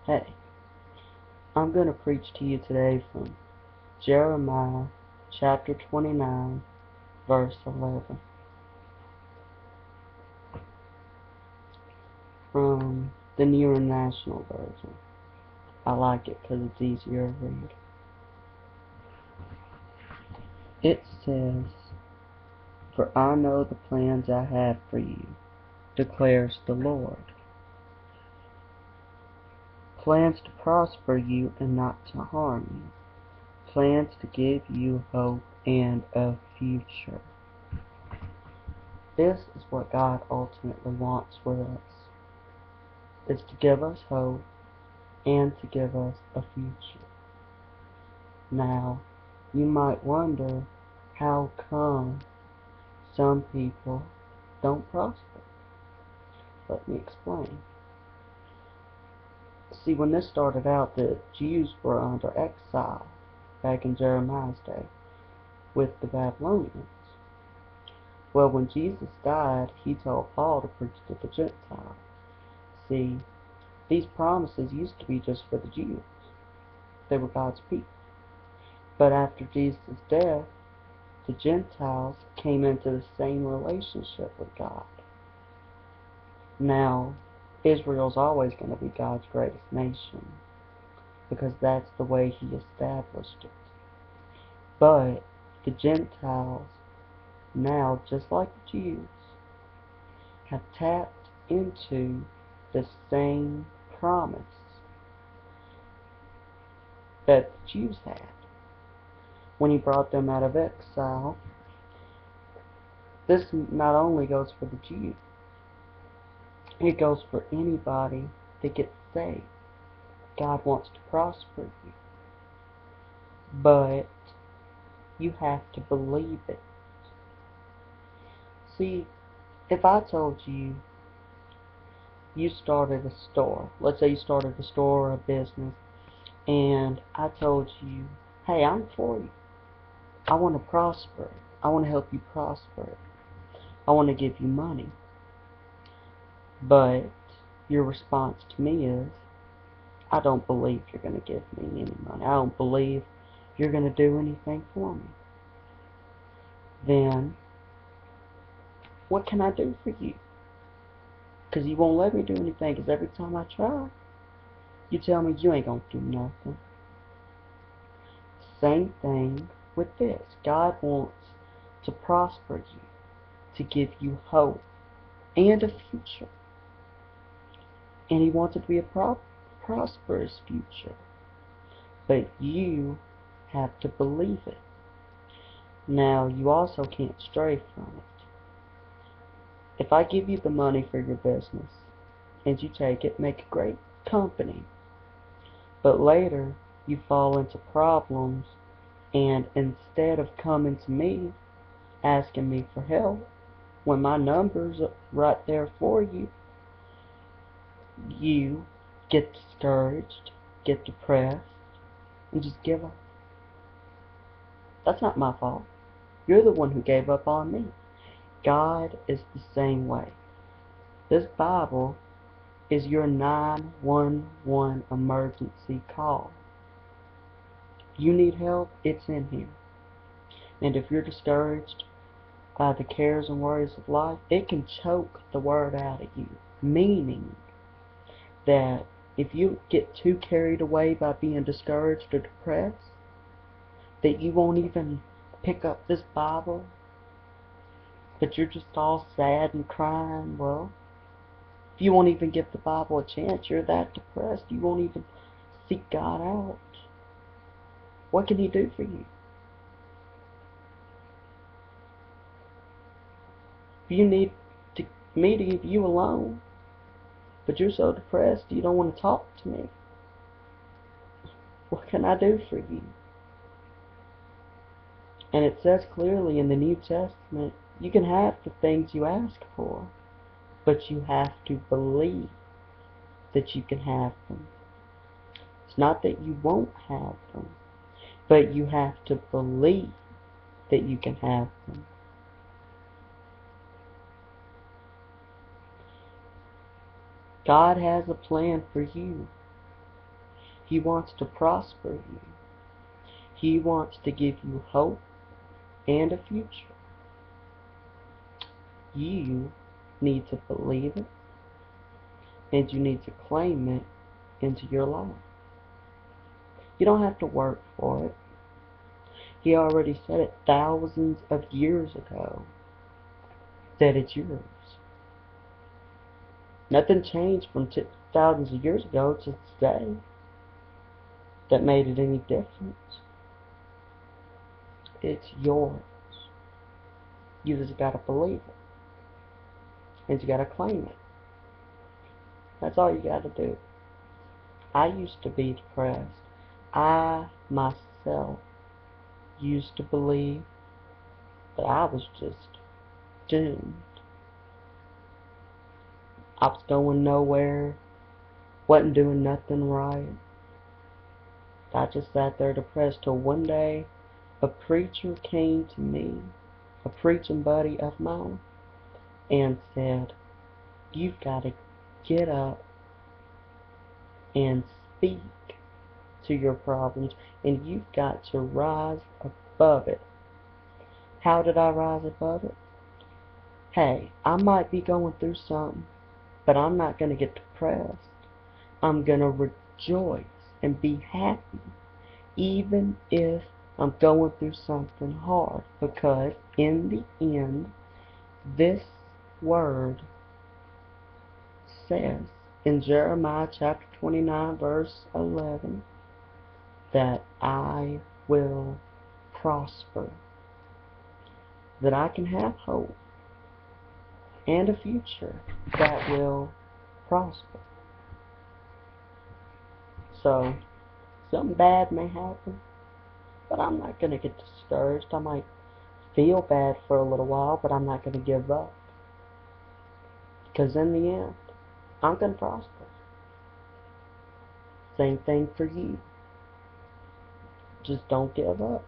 Hey, I'm going to preach to you today from Jeremiah chapter 29, verse 11. From the New International Version. I like it because it's easier to read. It says, "For I know the plans I have for you, declares the Lord. Plans to prosper you and not to harm you. Plans to give you hope and a future." This is what God ultimately wants for us, is to give us hope and to give us a future. Now, you might wonder, how come some people don't prosper? Let me explain. See, when this started out, the Jews were under exile back in Jeremiah's day with the Babylonians. Well, when Jesus died, he told Paul to preach to the Gentiles. See, these promises used to be just for the Jews. They were God's people. But after Jesus' death, the Gentiles came into the same relationship with God. Now, Israel's always going to be God's greatest nation, because that's the way he established it. But the Gentiles, now, just like the Jews, have tapped into the same promise that the Jews had when he brought them out of exile. This not only goes for the Jews, it goes for anybody that gets saved. God wants to prosper you, but you have to believe it. See, if I told you you started a store, let's say you started a store or a business, and I told you, hey, I'm for you. I want to prosper. I want to help you prosper. I want to give you money. But your response to me is, I don't believe you're going to give me any money. I don't believe you're going to do anything for me. Then, what can I do for you? Because you won't let me do anything, because every time I try, you tell me you ain't going to do nothing. Same thing with this. God wants to prosper you, to give you hope and a future. And he wants it to be a prosperous future. But you have to believe it. Now, you also can't stray from it. If I give you the money for your business, and you take it, make a great company, but later you fall into problems, and instead of coming to me, asking me for help, when my number's right there for you, you get discouraged, get depressed, and just give up. That's not my fault. You're the one who gave up on me. God is the same way. This Bible is your 911 emergency call. You need help, it's in here. And if you're discouraged by the cares and worries of life, it can choke the word out of you. Meaning that if you get too carried away by being discouraged or depressed, that you won't even pick up this Bible, but you're just all sad and crying, well, if you won't even give the Bible a chance, you're that depressed, you won't even seek God out. What can he do for you? If you need me to give you alone, but you're so depressed you don't want to talk to me, what can I do for you? And it says clearly in the New Testament, you can have the things you ask for, but you have to believe that you can have them. It's not that you won't have them, but you have to believe that you can have them. God has a plan for you. He wants to prosper you. He wants to give you hope and a future. You need to believe it, and you need to claim it into your life. You don't have to work for it. He already said it thousands of years ago that it's yours. Nothing changed from thousands of years ago to today that made it any different. It's yours. You just gotta believe it. And you gotta claim it. That's all you gotta do. I used to be depressed. I myself used to believe that I was just doomed. I was going nowhere, wasn't doing nothing right. I just sat there depressed till one day a preacher came to me, a preaching buddy of mine, and said, "You've got to get up and speak to your problems, and you've got to rise above it." How did I rise above it? Hey, I might be going through something, but I'm not going to get depressed. I'm going to rejoice and be happy, even if I'm going through something hard, because in the end, this word says in Jeremiah chapter 29, verse 11, that I will prosper, that I can have hope and a future that will prosper. So, something bad may happen, but I'm not going to get discouraged. I might feel bad for a little while, but I'm not going to give up. Because in the end, I'm going to prosper. Same thing for you. Just don't give up.